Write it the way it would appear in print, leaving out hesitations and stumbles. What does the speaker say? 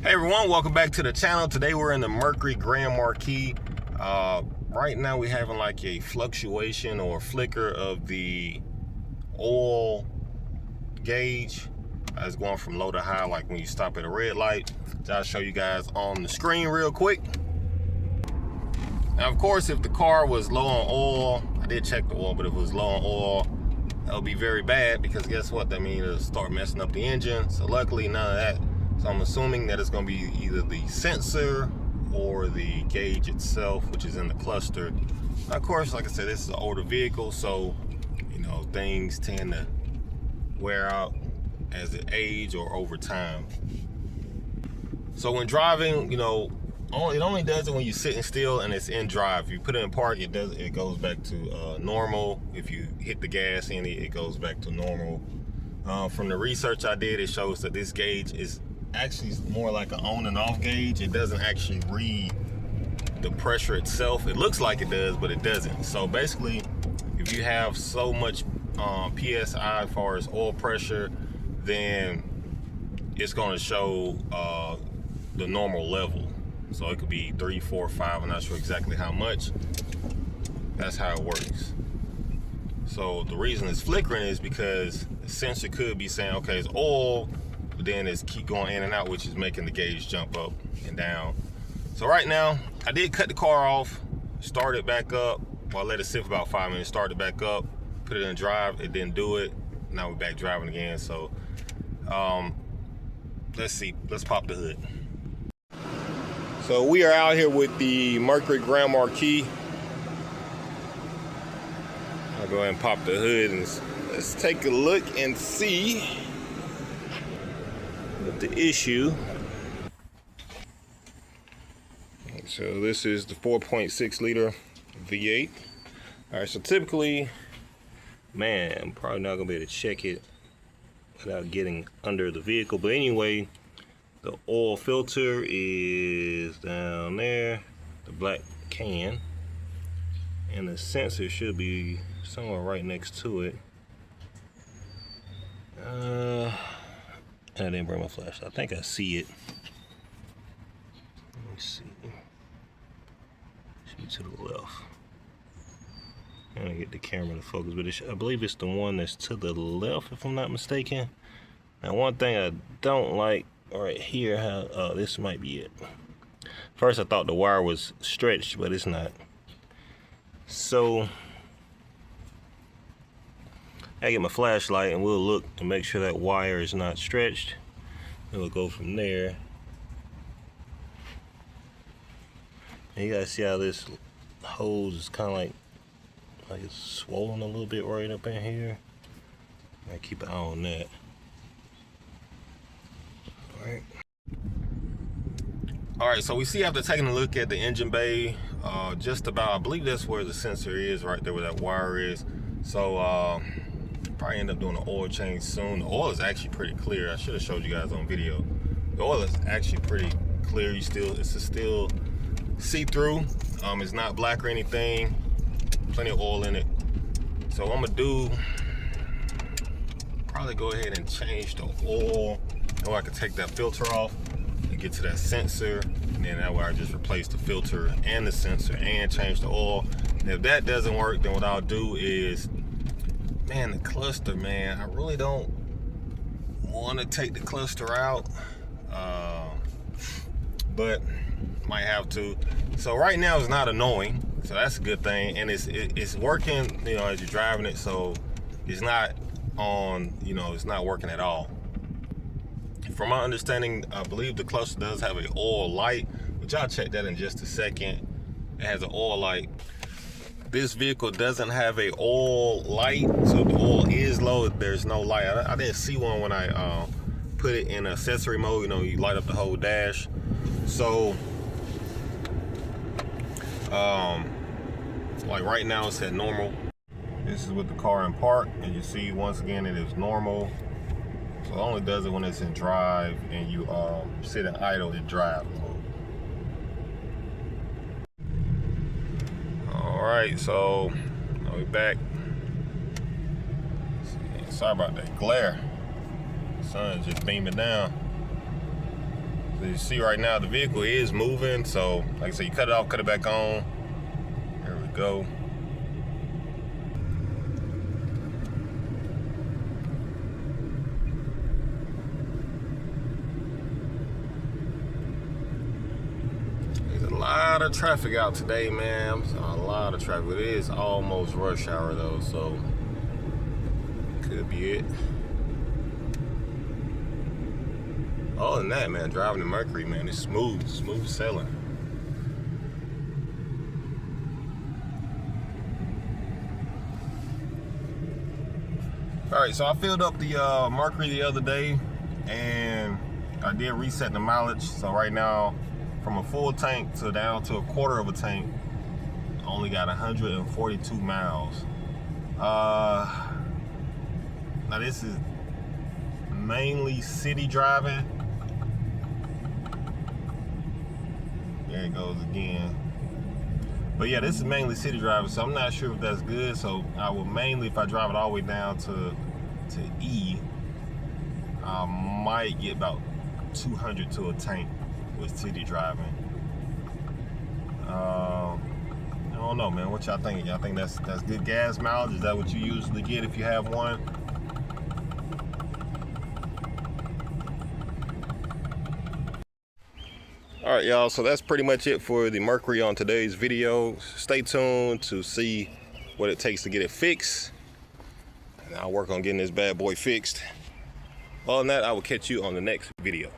Hey everyone, welcome back to the channel. Today we're in the Mercury Grand Marquis. Right now we're having like a fluctuation or flicker of the oil gauge. It's going from low to high, like when you stop at a red light. I'll show you guys on the screen real quick. Now of course, if the car was low on oil, I did check the oil, but if it was low on oil, that would be very bad, because guess what? That means it'll start messing up the engine. So luckily none of that. So I'm assuming that it's going to be either the sensor or the gauge itself, which is in the cluster. Now, of course, like I said, this is an older vehicle, so you know things tend to wear out as it age or over time. So when driving, you know, it only does it when you're sitting still and it's in drive. If you put it in park, it goes back to normal. If you hit the gas in it, it goes back to normal. From the research I did, it shows that this gauge is actually more like an on and off gauge. It doesn't actually read the pressure itself. It looks like it does, but it doesn't. So basically, if you have so much PSI as far as oil pressure, then it's going to show the normal level. So it could be 3, 4, 5. I'm not sure exactly how much. That's how it works. So the reason it's flickering is because the sensor could be saying, okay, it's oil, but then it's keep going in and out, which is making the gauge jump up and down. So right now, I did cut the car off, start it back up. Well, I let it sit for about 5 minutes, start it back up, put it in drive. It didn't do it. Now we're back driving again. So let's see. Let's pop the hood. So we are out here with the Mercury Grand Marquis. I'll go ahead and pop the hood and let's take a look and see what the issue. So this is the 4.6 liter V8. All right, so typically, man, I'm probably not gonna be able to check it without getting under the vehicle. But anyway, the oil filter is down there, the black can, and the sensor should be somewhere right next to it. I didn't bring my flashlight. I think I see it. Let me see. Should be to the left. I'm gonna get the camera to focus, but I believe it's the one that's to the left, if I'm not mistaken. Now, one thing I don't like right here, how this might be it. First, I thought the wire was stretched, but it's not. So I get my flashlight and we'll look to make sure that wire is not stretched, and we'll go from there. And you guys see how this hose is kind of like it's swollen a little bit right up in here. I keep an eye on that. All right, so we see after taking a look at the engine bay, just about, I believe that's where the sensor is, right there where that wire is. So probably end up doing an oil change soon. The oil is actually pretty clear. I should have showed you guys on video. The oil is actually pretty clear. It's still see-through. It's not black or anything. Plenty of oil in it. So what I'm gonna do, probably go ahead and change the oil. Or I could take that filter off and get to that sensor, and then that way I just replace the filter and the sensor and change the oil. And if that doesn't work, then what I'll do is, man, the cluster, man, I really don't want to take the cluster out, but might have to. So right now it's not annoying, so that's a good thing, and it's working, you know, as you're driving it. So it's not on, you know, it's not working at all. From my understanding, I believe the cluster does have an oil light, which I'll check that in just a second. It has an oil light. This vehicle doesn't have a oil light, so if the oil is low, there's no light. I didn't see one when I put it in accessory mode. You know, you light up the whole dash. So, like right now it's at normal. This is with the car in park, and you see once again it is normal. So it only does it when it's in drive and you sit in idle in drive mode. All right, so we're back. Sorry about that glare. The sun's just beaming down. So you see right now the vehicle is moving, so like I said, you cut it off, cut it back on. There we go. There's a lot of traffic out today, man. A lot of traffic. It is almost rush hour though, so could be it. Other than that, man, driving the Mercury, man, it's smooth sailing. All right, so I filled up the Mercury the other day, and I did reset the mileage. So right now, from a full tank to down to a quarter of a tank, I only got 142 miles. Now this is mainly city driving. There it goes again. But yeah, this is mainly city driving, so I'm not sure if that's good. So I will mainly, if I drive it all the way down to E, I might get about 200 to a tank with city driving. I don't know, man. What y'all think? Y'all think that's good gas mileage? Is that what you usually get if you have one? All right, y'all, so that's pretty much it for the Mercury on today's video. Stay tuned to see what it takes to get it fixed, and I'll work on getting this bad boy fixed. Other than that, I will catch you on the next video.